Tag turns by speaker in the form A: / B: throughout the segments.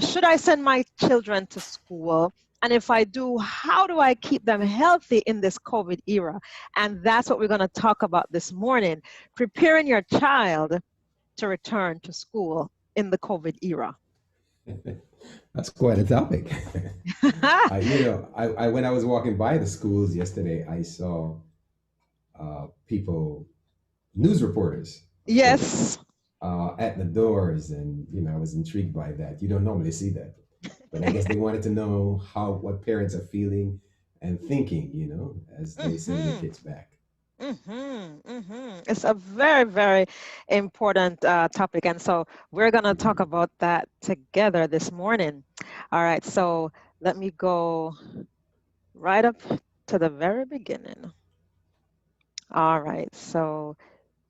A: should I send my children to school? And if I do, how do I keep them healthy in this COVID era? And that's what we're going to talk about this morning, preparing your child to return to school in the COVID era.
B: That's quite a topic. I when I was walking by the schools yesterday, I saw people, news reporters, of course,
A: Yes.
B: at the doors, and I was intrigued by that. You don't normally see that, but I guess they wanted to know what parents are feeling and thinking, as they send their
A: Hmm.
B: kids back.
A: It's a very, very important topic. And so we're going to talk
B: Hmm.
A: about that together this morning. All right. So let me go right up to the very beginning. All right. So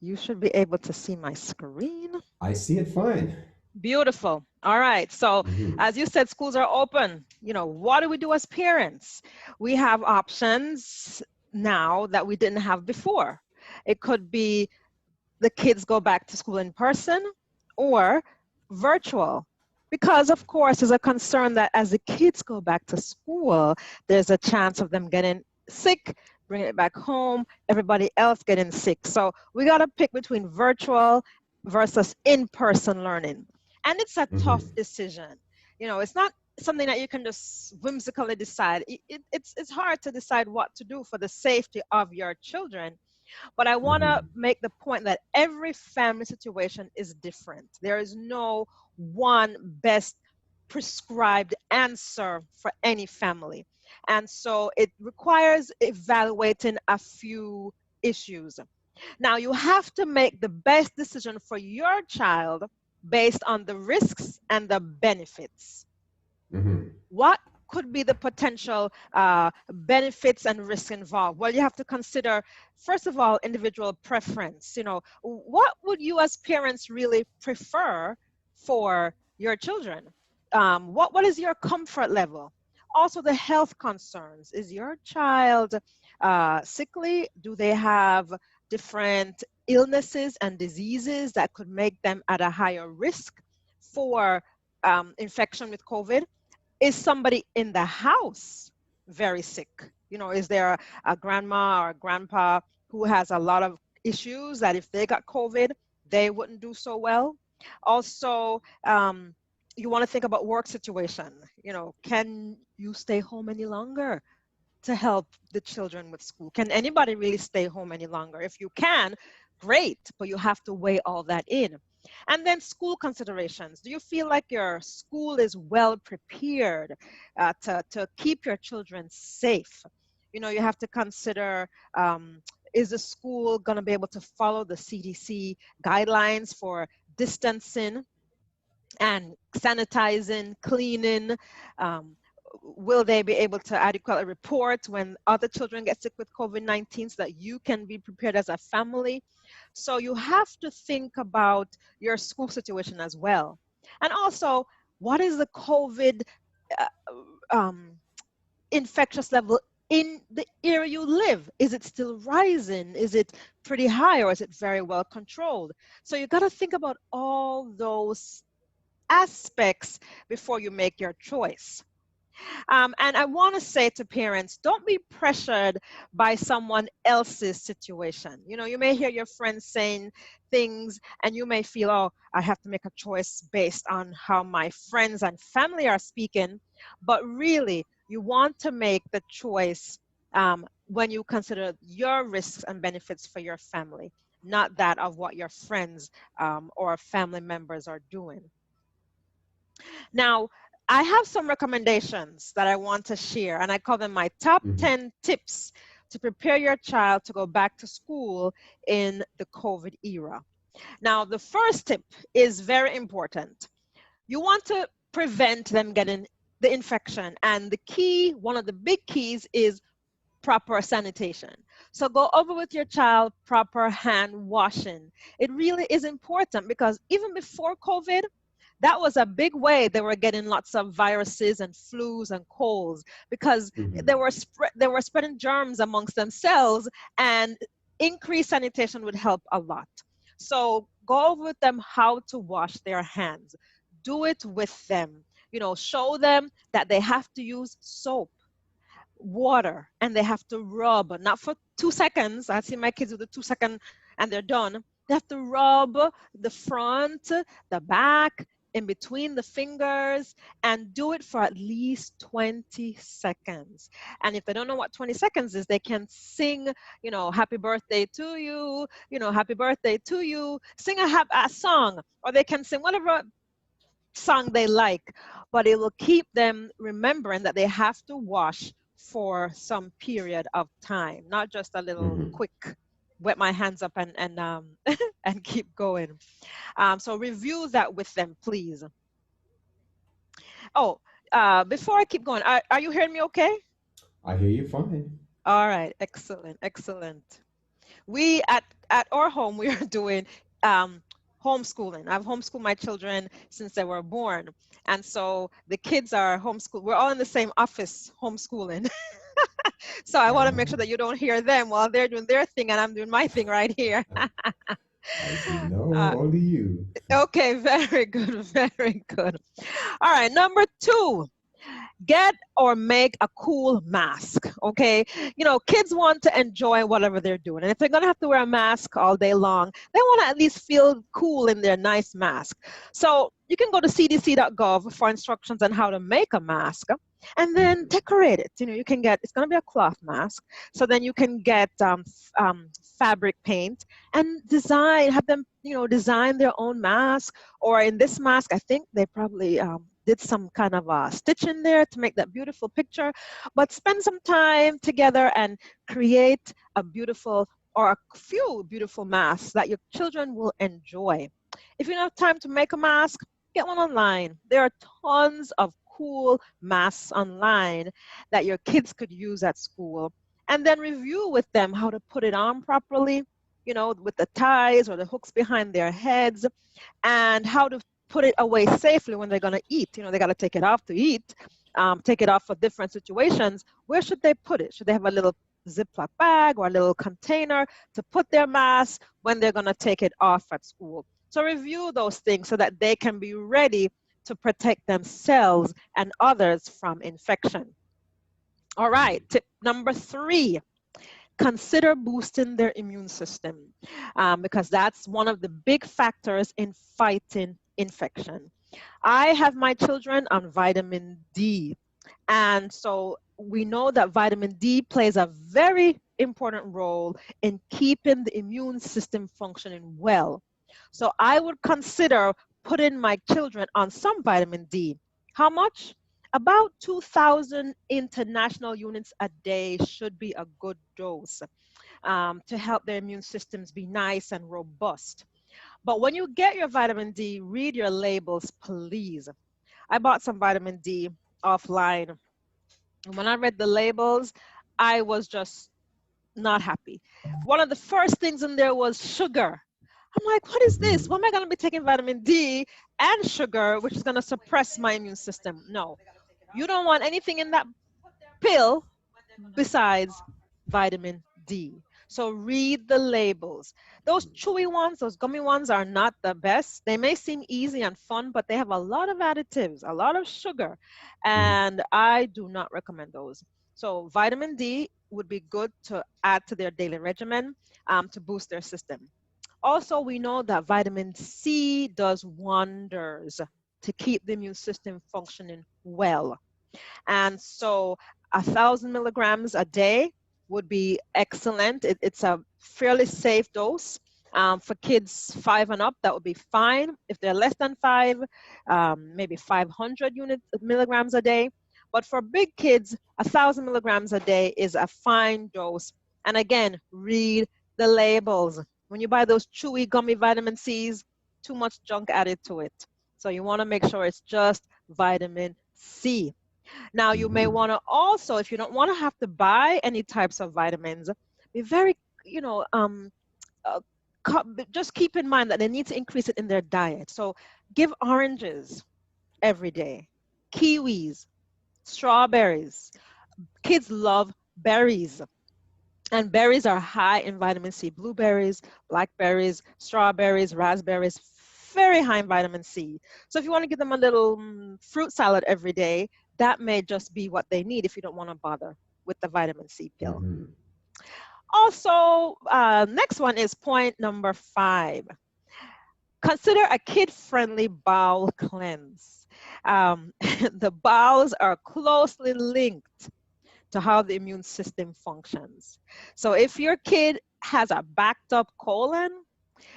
A: you should be able to see my screen.
B: I see it fine.
A: Beautiful. All right. So
B: Hmm.
A: as you said, schools are open. What do we do as parents? We have options now that we didn't have before. It could be the kids go back to school in person or virtual. Because, of course, there's a concern that as the kids go back to school, there's a chance of them getting sick, bringing it back home, everybody else getting sick. So we got to pick between virtual versus in-person learning. And it's a tough
B: Hmm.
A: decision. It's not something that you can just whimsically decide. It's hard to decide what to do for the safety of your children, but I want to
B: Hmm.
A: make the point that every family situation is different. There is no one best prescribed answer for any family. And so it requires evaluating a few issues. Now, you have to make the best decision for your child based on the risks and the benefits.
B: Hmm.
A: What could be the potential benefits and risks involved? Well, you have to consider, first of all, individual preference. What would you as parents really prefer for your children? What is your comfort level? Also, the health concerns. Is your child sickly? Do they have different illnesses and diseases that could make them at a higher risk for infection with COVID? Is somebody in the house very sick? Is there a grandma or a grandpa who has a lot of issues that if they got COVID, they wouldn't do so well? Also, you want to think about work situation. Can you stay home any longer to help the children with school? Can anybody really stay home any longer? If you can, great, but you have to weigh all that in. And then school considerations. Do you feel like your school is well prepared to keep your children safe? You have to consider, is the school going to be able to follow the CDC guidelines for distancing and sanitizing, cleaning? Um, will they be able to adequately report when other children get sick with COVID-19 so that you can be prepared as a family? So you have to think about your school situation as well. And also, what is the COVID uh, um, infectious level in the area you live? Is it still rising? Is it pretty high, or is it very well controlled? So you got to think about all those aspects before you make your choice. And I want to say to parents, don't be pressured by someone else's situation. You may hear your friends saying things and you may feel, oh, I have to make a choice based on how my friends and family are speaking. But really, you want to make the choice when you consider your risks and benefits for your family, not that of what your friends or family members are doing. Now, I have some recommendations that I want to share, and I call them my top
B: Hmm.
A: 10 tips to prepare your child to go back to school in the COVID era. Now, the first tip is very important. You want to prevent them getting the infection, and the key, one of the big keys, is proper sanitation. So go over with your child proper hand washing. It really is important because even before COVID, that was a big way they were getting lots of viruses and flus and colds, because
B: Hmm.
A: they were spreading germs amongst themselves, and increased sanitation would help a lot. So go over with them how to wash their hands. do it with them. Show them that they have to use soap, water, and they have to rub, not for 2 seconds. I see my kids do the 2 second and they're done. They have to rub the front, the back, in between the fingers, and do it for at least 20 seconds. And if they don't know what 20 seconds is, they can sing, happy birthday to you, happy birthday to you, sing a song, or they can sing whatever song they like, but it will keep them remembering that they have to wash for some period of time, not just a little
B: Hmm.
A: quick wet my hands up and and keep going. So review that with them, please. Oh, before I keep going, are you hearing me okay?
B: I hear you fine.
A: All right, excellent, excellent. We at our home, we are doing um, homeschooling. I've homeschooled my children since they were born, and so the kids are homeschooled. We're all in the same office homeschooling. So I want to make sure
B: Oh,
A: that you don't hear them while they're doing their thing and I'm doing my thing right here.
B: I see. No,
A: uh,
B: only you.
A: okay, very good, very good. All right, number 2. Get or make a cool mask. Okay, kids want to enjoy whatever they're doing, and if they're gonna have to wear a mask all day long, they want to at least feel cool in their nice mask. So you can go to cdc.gov for instructions on how to make a mask, and then
B: Mhm.
A: decorate it. You can get, it's gonna be a cloth mask, so then you can get fabric paint and have them design their own mask. Or in this mask, I think they probably did some kind of a stitch in there to make that beautiful picture. But spend some time together and create a beautiful, or a few beautiful masks that your children will enjoy. If you don't have time to make a mask, get one online. There are tons of cool masks online that your kids could use at school. And then review with them how to put it on properly, with the ties or the hooks behind their heads, and how to put it away safely when they're going to eat. They got to take it off to eat, take it off for different situations. Where should they put it? Should they have a little Ziploc bag or a little container to put their mask when they're going to take it off at school? So review those things so that they can be ready to protect themselves and others from infection. All right, tip number 3. Consider boosting their immune system, because that's one of the big factors in fighting infection. I have my children on vitamin D, and so we know that vitamin D plays a very important role in keeping the immune system functioning well. So I would consider putting my children on some vitamin D. How much? About 2,000 international units a day should be a good dose, to help their immune systems be nice and robust. But when you get your vitamin D, read your labels, please. I bought some vitamin D offline. And when I read the labels, I was just not happy. One of the first things in there was sugar. I'm like, what is this? Why
B: Mhm.
A: am I going to be taking vitamin D and sugar, which is going to suppress my immune system? No, you don't want anything in that pill besides vitamin D. So read the labels. Those chewy ones, those gummy ones are not the best. They may seem easy and fun, but they have a lot of additives, a lot of sugar,
B: Mhm.
A: and I do not recommend those. So vitamin D would be good to add to their daily regimen, to boost their system. Also, we know that vitamin C does wonders to keep the immune system functioning well. And so 1,000 milligrams a day would be excellent. It's a fairly safe dose. For kids 5 and up, that would be fine. If they're less than 5, maybe 500 milligrams a day. But for big kids, 1,000 milligrams a day is a fine dose. And again, read the labels. When you buy those chewy gummy vitamin C's, too much junk added to it. So you want to make sure it's just vitamin C. Now, you may
B: Mhm.
A: want to also, if you don't want to have to buy any types of vitamins, be very, you know, uh, just keep in mind that they need to increase it in their diet. So give oranges every day, kiwis, strawberries. Kids love berries. And berries are high in vitamin C. Blueberries, blackberries, strawberries, raspberries, very high in vitamin C. So if you want to give them a little fruit salad every day, that may just be what they need if you don't want to bother with the vitamin C pill.
B: Mm-hmm.
A: Also, next one is point number 5. Consider a kid-friendly bowel cleanse. The bowels are closely linked to how the immune system functions. So if your kid has a backed up colon,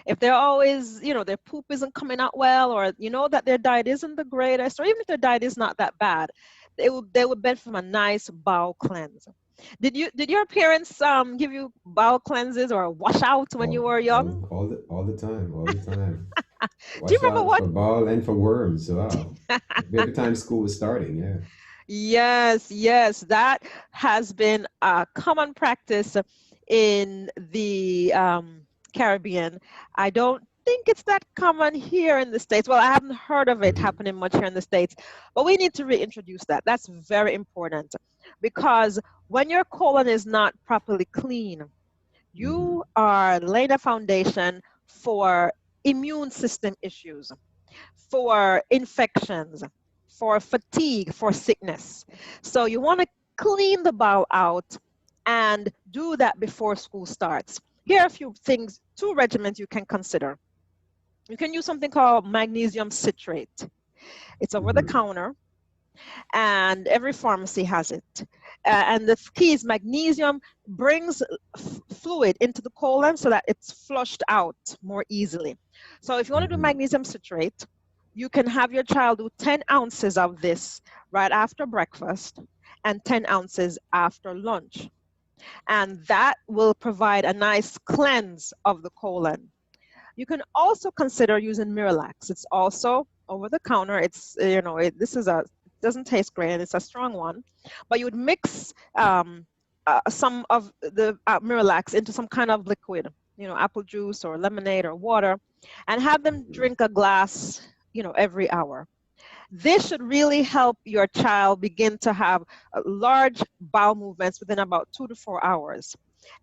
A: if they're always, their poop isn't coming out well, or that their diet isn't the greatest, or even if their diet is not that bad, they would benefit from a nice bowel cleanse. Did your parents give you bowel cleanses or wash out when you were young?
B: All the time, all the time.
A: Do you
B: Watch
A: remember
B: out
A: what?
B: for ball and for worms. Wow. Every time school was starting, yeah.
A: Yes, yes, that has been a common practice in the Caribbean. I don't think it's that common here in the States. Well, I haven't heard of it
B: Mm-hmm.
A: happening much here in the States, but we need to reintroduce that. That's very important because when your colon is not properly clean,
B: Mm-hmm.
A: you are laying a foundation for immune system issues, for infections, for fatigue, for sickness. So you want to clean the bowel out and do that before school starts. Here are a few things, 2 regimens you can consider. You can use something called magnesium citrate. It's over the
B: Mm-hmm.
A: counter and every pharmacy has it. And the key is magnesium brings fluid into the colon so that it's flushed out more easily. So if you want to do
B: Mm-hmm.
A: magnesium citrate, you can have your child do 10 ounces of this right after breakfast and 10 ounces after lunch. And that will provide a nice cleanse of the colon. You can also consider using Miralax. It's also over the counter. It's, this is doesn't taste great and it's a strong one, but you would mix some of the Miralax into some kind of liquid, apple juice or lemonade or water, and have them
B: Mm-hmm.
A: drink a glass, every hour. This should really help your child begin to have large bowel movements within about 2 to 4 hours.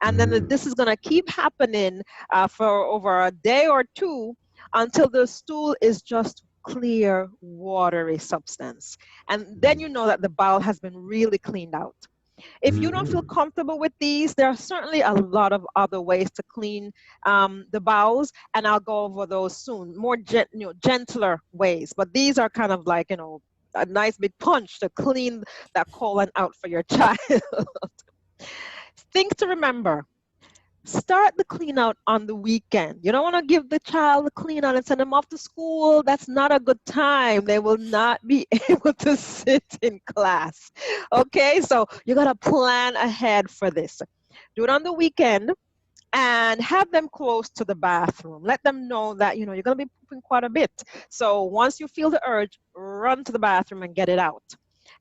A: And then
B: Mm-hmm.
A: this is going to keep happening for over a day or 2 until the stool is just clear, watery substance. And then you know that the bowel has been really cleaned out. If you don't feel
B: Mm-hmm.
A: comfortable with these, there are certainly a lot of other ways to clean the bowels, and I'll go over those soon. More gentler ways, but these are kind of like a nice big punch to clean that colon out for your child. Things to remember: start the clean out on the weekend. You don't want to give the child the clean out and send them off to school. That's not a good time. They will not be able to sit in class. Okay, so you got to plan ahead for this. Do it on the weekend and have them close to the bathroom. Let them know that you're going to be pooping quite a bit. So once you feel the urge, run to the bathroom and get it out.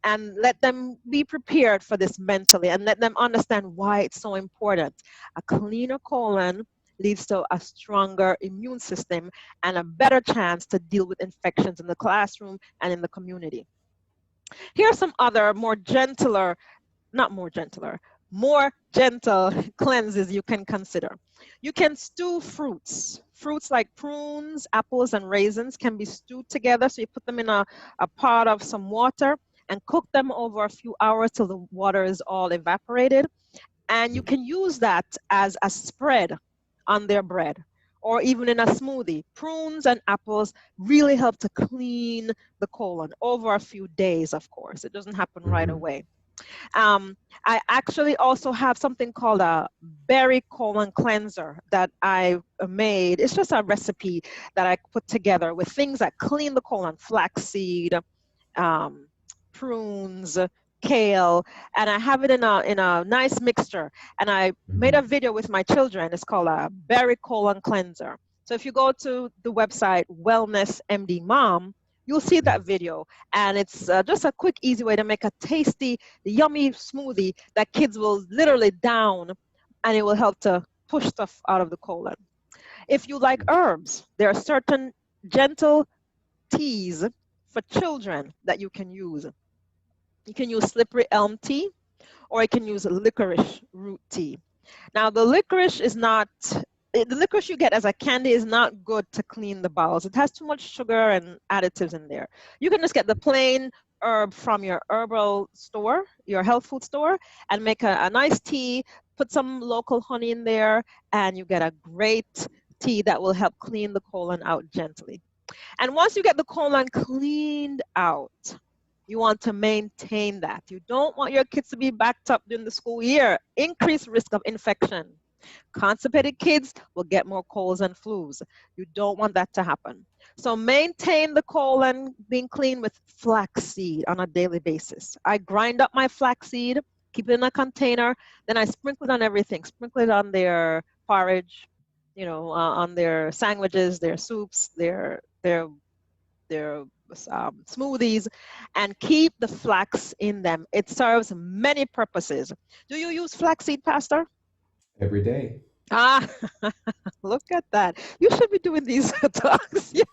A: And let them be prepared for this mentally and let them understand why it's so important. A cleaner colon leads to a stronger immune system and a better chance to deal with infections in the classroom and in the community. Here are some other more gentle cleanses you can consider. You can stew fruits. Fruits like prunes, apples, and raisins can be stewed together. So you put them in a pot of some water and cook them over a few hours till the water is all evaporated. And you can use that as a spread on their bread or even in a smoothie. Prunes and apples really help to clean the colon over a few days, of course. It doesn't happen right
B: Mm-hmm.
A: away. I actually also have something called a berry colon cleanser that I made. It's just a recipe that I put together with things that clean the colon: flaxseed, um, prunes, kale, and I have it in a nice mixture. And I made
B: Mm-hmm.
A: a video with my children. It's called a berry colon cleanser. So if you go to the website Wellness MD Mom, you'll see that video. And it's just a quick, easy way to make a tasty, yummy smoothie that kids will literally down, and it will help to push stuff out of the colon. If you like herbs, there are certain gentle teas for children that you can use. You can use slippery elm tea, or you can use licorice root tea. Now, the licorice is not the licorice you get as a candy is not good to clean the bowels. It has too much sugar and additives in there. You can just get the plain herb from your herbal store, your health food store, and make a nice tea, put some local honey in there, and you get a great tea that will help clean the colon out gently. And once you get the colon cleaned out, you want to maintain that. You don't want your kids to be backed up during the school year. Increased risk of infection. Constipated kids will get more colds and flus. You don't want that to happen. So maintain the colon being clean with flaxseed on a daily basis. I grind up my flaxseed, keep it in a container, then I sprinkle it on everything. Sprinkle it on their porridge, on their sandwiches, their soups, their smoothies, and keep the flax in them. It serves many purposes. Do you use flaxseed, Pastor?
B: Every day.
A: Ah, look at that. You should be doing these talks. You're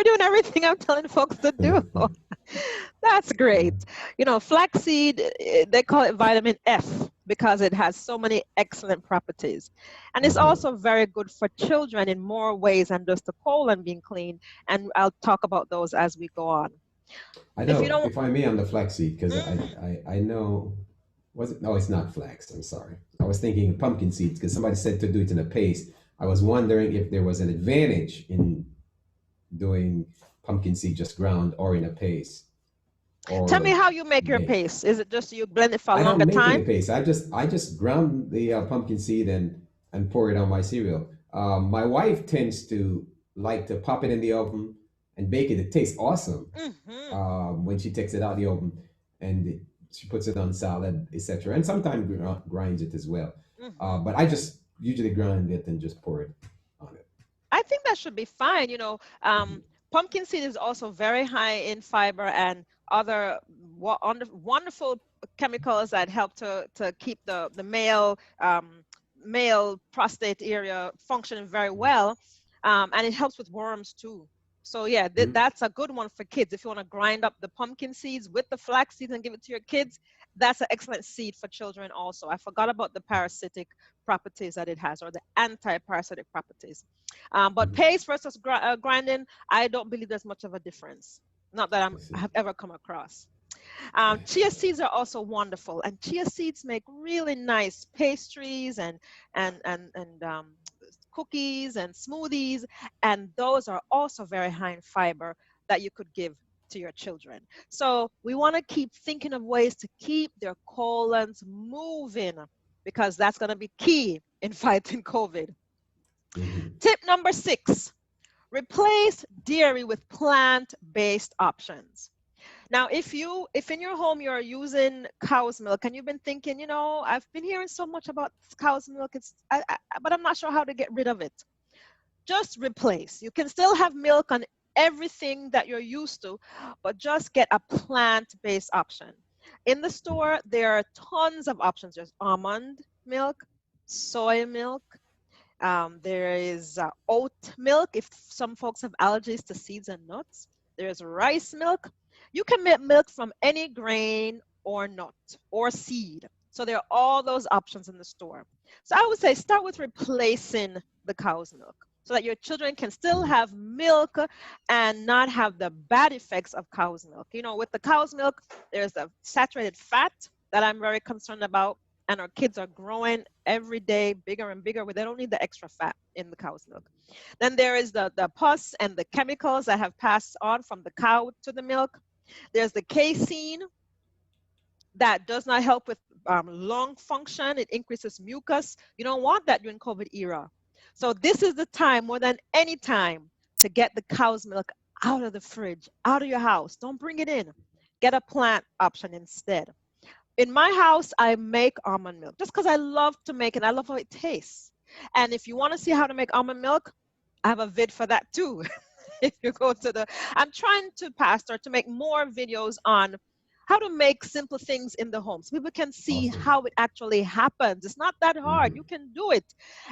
A: doing everything I'm telling folks to do. That's great. Flaxseed, they call it vitamin F because it has so many excellent properties. And it's also very good for children in more ways than just the colon being clean. And I'll talk about those as we go on.
B: I know, if I may, on the flaxseed, because I know, was it? No, it's not flax. I'm sorry. I was thinking pumpkin seeds because somebody said to do it in a paste. I was wondering if there was an advantage in doing pumpkin seed just ground or in a paste.
A: Tell me how you make your paste. Is it just you blend it for a longer time?
B: I don't make it a paste. I just ground the pumpkin seed and pour it on my cereal. My wife tends to like to pop it in the oven and bake it. It tastes awesome when she takes it out of the oven and she puts it on salad, etc. And sometimes grinds it as well. But I just usually grind it and just pour it on it.
A: I think that should be fine. Pumpkin seed is also very high in fiber and other wonderful chemicals that help to keep the male prostate area functioning very well, and it helps with worms too. So yeah, that's a good one for kids. If you want to grind up the pumpkin seeds with the flax seeds and give it to your kids, that's an excellent seed for children also. I forgot about the parasitic properties that it has, or the anti-parasitic properties. But paste versus grinding, I don't believe there's much of a difference. Not that I have ever come across. Chia seeds are also wonderful, and chia seeds make really nice pastries and cookies and smoothies, and those are also very high in fiber that you could give to your children. So we want to keep thinking of ways to keep their colons moving, because that's going to be key in fighting COVID. Tip number 6, replace dairy with plant-based options. Now, if in your home you're using cow's milk and you've been thinking, I've been hearing so much about cow's milk, but I'm not sure how to get rid of it. Just replace. You can still have milk on everything that you're used to, but just get a plant-based option. In the store, there are tons of options. There's almond milk, soy milk. There is oat milk if some folks have allergies to seeds and nuts. There's rice milk. You can make milk from any grain or nut or seed. So there are all those options in the store. So I would say start with replacing the cow's milk so that your children can still have milk and not have the bad effects of cow's milk. With the cow's milk, there's the saturated fat that I'm very concerned about. And our kids are growing every day bigger and bigger, where they don't need the extra fat in the cow's milk. Then there is the pus and the chemicals that have passed on from the cow to the milk. There's the casein that does not help with lung function. It increases mucus. You don't want that during COVID era. So this is the time, more than any time, to get the cow's milk out of the fridge, out of your house. Don't bring it in. Get a plant option instead. In my house, I make almond milk just because I love to make it. I love how it tastes. And if you want to see how to make almond milk, I have a vid for that too. If you go to I'm trying to, Pastor, to make more videos on how to make simple things in the home so people can see how it actually happens. It's not that hard. You can do it.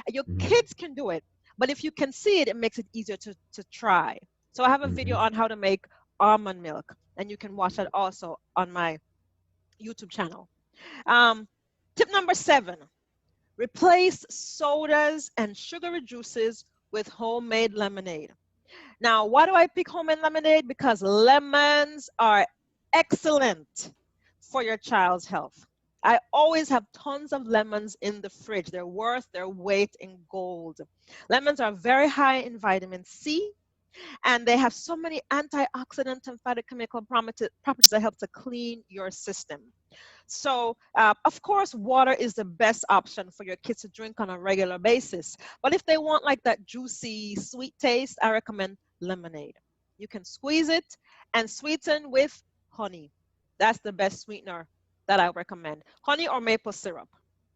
A: Your kids can do it. But if you can see it, it makes it easier to try. So I have a video on how to make almond milk, and you can watch that also on my YouTube channel. Tip number 7, Replace sodas and sugary juices with homemade lemonade. Now, why do I pick homemade lemonade? Because lemons are excellent for your child's health. I always have tons of lemons in the fridge. They're worth their weight in gold. Lemons are very high in vitamin C, and they have so many antioxidant and phytochemical properties that help to clean your system. So, of course, water is the best option for your kids to drink on a regular basis. But if they want like that juicy, sweet taste, I recommend lemonade. You can squeeze it and sweeten with honey. That's the best sweetener that I recommend. Honey or maple syrup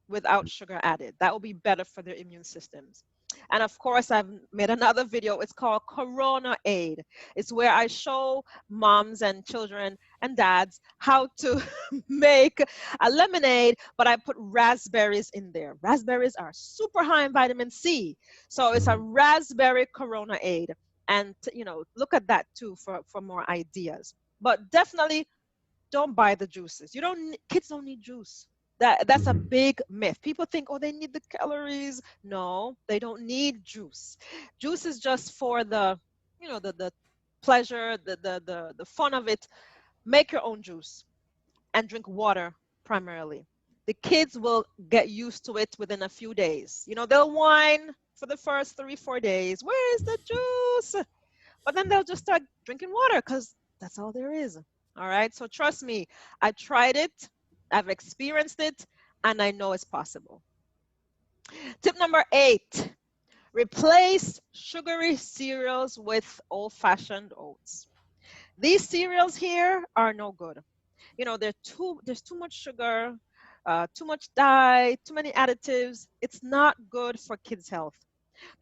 A: without sugar added. That will be better for their immune systems. And of course, I've made another video. It's called Corona Aid. It's where I show moms and children and dads how to make a lemonade, but I put raspberries in there. Raspberries are super high in vitamin C. So it's a raspberry Corona Aid. And, look at that too for more ideas. But definitely don't buy the juices. Kids don't need juice. That's a big myth. People think, oh, they need the calories. No, they don't need juice. Juice is just for the pleasure, the fun of it. Make your own juice and drink water primarily. The kids will get used to it within a few days. They'll whine for the first 3-4 days. Where is the juice? But then they'll just start drinking water because that's all there is. All right. So trust me, I tried it. I've experienced it, and I know it's possible. Tip number 8, replace sugary cereals with old-fashioned oats. These cereals here are no good. There's too much sugar, too much dye, too many additives. It's not good for kids' health.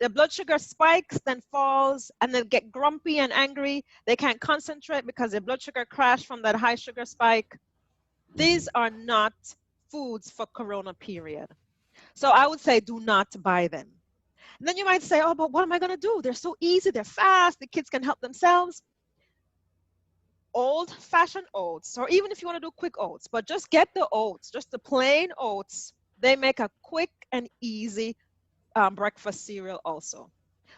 A: Their blood sugar spikes, then falls, and they get grumpy and angry. They can't concentrate because their blood sugar crashed from that high sugar spike. These are not foods for Corona period. So I would say do not buy them. And then you might say, oh, but what am I going to do? They're so easy. They're fast. The kids can help themselves. Old-fashioned oats, or even if you want to do quick oats, but just get the oats, just the plain oats. They make a quick and easy breakfast cereal also.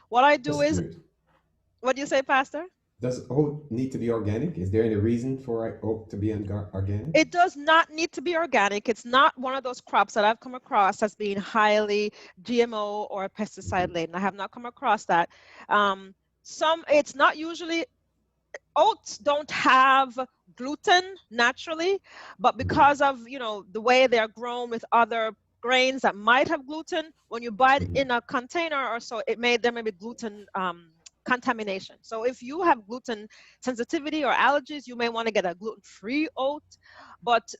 A: What I do is, what do you say, Pastor?
B: Does oat need to be organic? Is there any reason for oat to be organic?
A: It does not need to be organic. It's not one of those crops that I've come across as being highly GMO or pesticide laden. I have not come across that. It's not usually, oats don't have gluten naturally, but because of, the way they're grown with other grains that might have gluten, when you buy it in a container or so, there may be gluten contamination. So if you have gluten sensitivity or allergies, you may want to get a gluten-free oat, but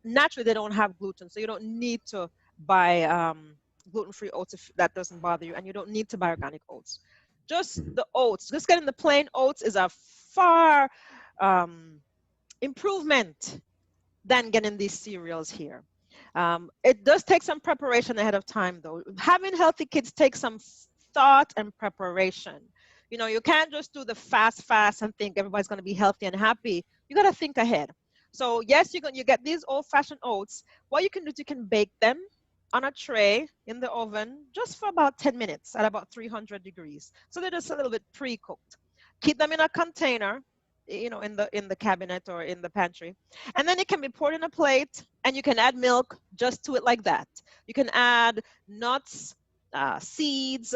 A: naturally they don't have gluten, so you don't need to buy gluten-free oats if that doesn't bother you, and you don't need to buy organic oats. Just the oats, just getting the plain oats is a far improvement than getting these cereals here. It does take some preparation ahead of time, though. Having healthy kids takes some thought and preparation. You can't just do the fast and think everybody's going to be healthy and happy. You got to think ahead. So yes, you get these old-fashioned oats. What you can do is you can bake them on a tray in the oven just for about 10 minutes at about 300 degrees. So they're just a little bit pre-cooked. Keep them in a container, in the cabinet or in the pantry. And then it can be poured in a plate, and you can add milk just to it like that. You can add nuts, seeds,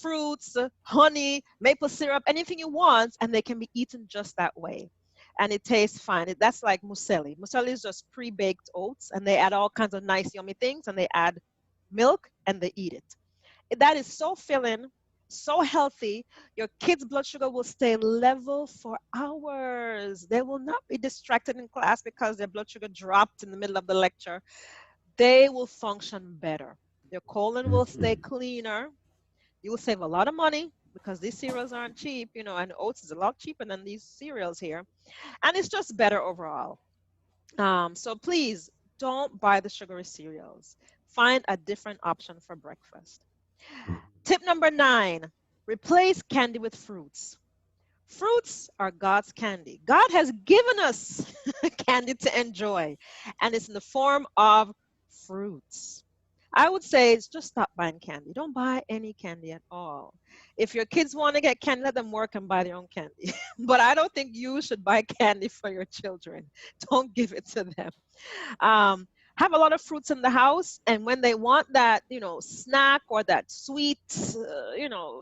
A: fruits, honey, maple syrup, anything you want, and they can be eaten just that way. And it tastes fine. That's like muesli. Muesli is just pre-baked oats, and they add all kinds of nice, yummy things, and they add milk, and they eat it. That is so filling, so healthy. Your kids' blood sugar will stay level for hours. They will not be distracted in class because their blood sugar dropped in the middle of the lecture. They will function better. Their colon will stay cleaner. You will save a lot of money because these cereals aren't cheap, and oats is a lot cheaper than these cereals here. And it's just better overall. So please don't buy the sugary cereals. Find a different option for breakfast. Tip number 9, replace candy with fruits. Fruits are God's candy. God has given us candy to enjoy, and it's in the form of fruits. I would say it's just stop buying candy. Don't buy any candy at all. If your kids want to get candy, let them work and buy their own candy. But I don't think you should buy candy for your children. Don't give it to them. Um, have a lot of fruits in the house, and when they want that, snack or that sweet,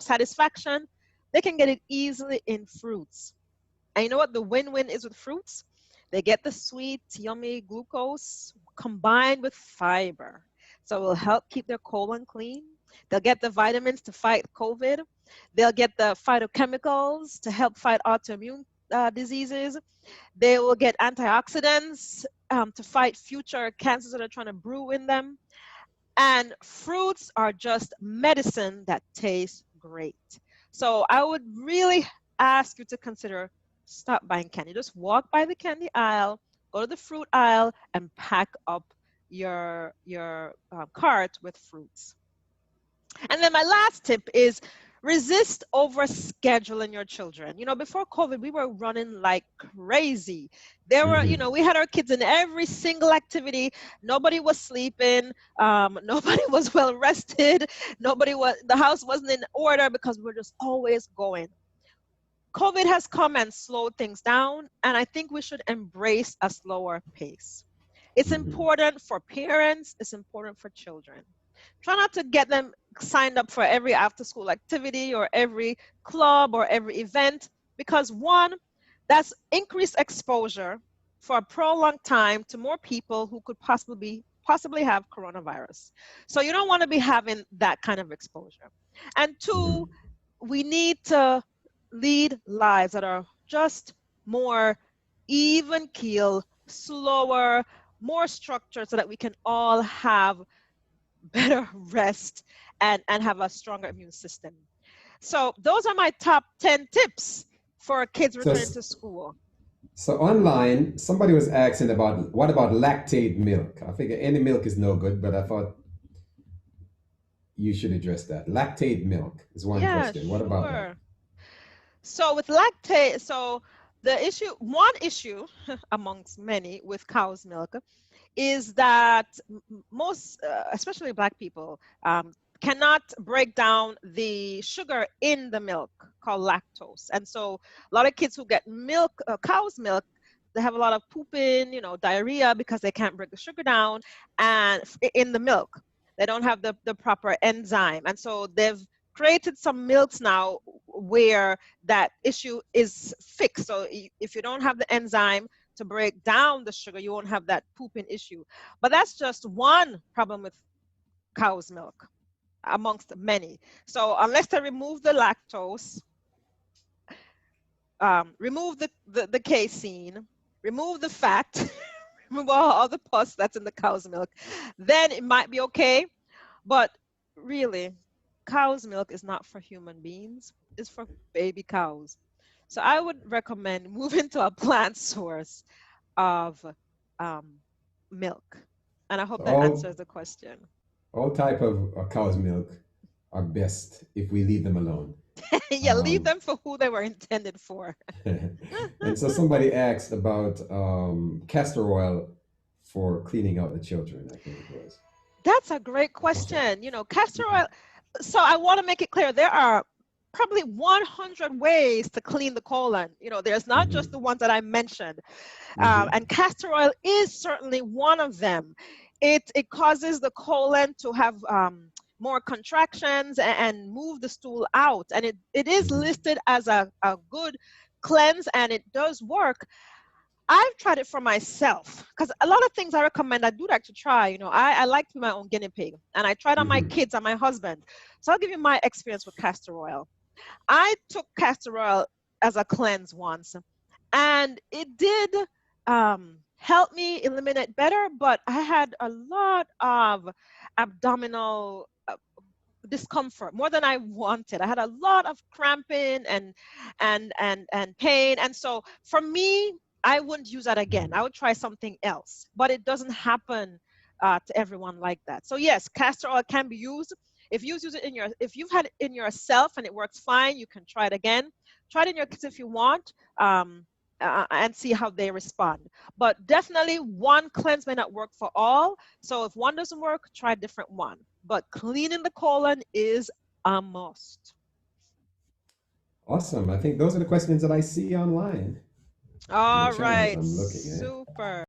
A: satisfaction, they can get it easily in fruits. And you know what the win-win is with fruits? They get the sweet, yummy glucose combined with fiber. So it will help keep their colon clean. They'll get the vitamins to fight COVID. They'll get the phytochemicals to help fight autoimmune diseases. They will get antioxidants to fight future cancers that are trying to brew in them. And fruits are just medicine that tastes great. So I would really ask you to consider stop buying candy. Just walk by the candy aisle, go to the fruit aisle, and pack up your cart with fruits. And then my last tip is resist over scheduling your children. Before COVID, we were running like crazy. There were, we had our kids in every single activity. Nobody was sleeping. Nobody was well rested. The house wasn't in order because we were just always going. COVID has come and slowed things down, and I think we should embrace a slower pace. It's important for parents, it's important for children. Try not to get them signed up for every after school activity or every club or every event, because one, that's increased exposure for a prolonged time to more people who could possibly have coronavirus. So you don't want to be having that kind of exposure. And two, we need to lead lives that are just more even keel, slower, more structured, so that we can all have better rest and have a stronger immune system. So those are my top 10 tips for kids
B: So,
A: returning to school.
B: so online, somebody was asking about what about lactate milk? I figure any milk is no good, but I thought you should address that. Lactate milk is one
A: Yeah,
B: question. What about that?
A: sure. So with lactate, so one issue amongst many with cow's milk is that most, especially Black people, cannot break down the sugar in the milk called lactose. And so a lot of kids who get cow's milk, they have a lot of pooping, diarrhea, because they can't break the sugar down and in the milk. They don't have the proper enzyme. And so they've created some milks now where that issue is fixed. So if you don't have the enzyme to break down the sugar, you won't have that pooping issue. But that's just one problem with cow's milk amongst many. So unless they remove the lactose, remove the casein, remove the fat, remove all the pus that's in the cow's milk, then it might be okay. But really, cow's milk is not for human beings, it's for baby cows. So I would recommend moving to a plant source of milk. And I hope that
B: All
A: answers the question.
B: all type of cow's milk are best if we leave them alone.
A: Yeah, leave
B: Um,
A: them for who they were intended for.
B: and so somebody asked about castor oil for cleaning out the children, I think it was.
A: That's a great question. Castor oil. So I want to make it clear, there are probably 100 ways to clean the colon. There's not just the ones that I mentioned. And castor oil is certainly one of them. It causes the colon to have more contractions and move the stool out. And it is listed as a good cleanse, and it does work. I've tried it for myself, because a lot of things I recommend, I do like to try. I like to be my own guinea pig, and I tried on my kids and my husband. So I'll give you my experience with castor oil. I took castor oil as a cleanse once, and it did help me eliminate better, but I had a lot of abdominal discomfort, more than I wanted. I had a lot of cramping and pain. And so for me, I wouldn't use that again. I would try something else, but it doesn't happen to everyone like that. So yes, castor oil can be used. If you use it if you've had it in yourself and it works fine, you can try it again. Try it in your kids if you want. and see how they respond. But definitely one cleanse may not work for all. So if one doesn't work, try a different one. But cleaning the colon is a must.
B: Awesome. I think those are the questions that I see online in the
A: All
B: channels
A: right,
B: I'm looking at.
A: super.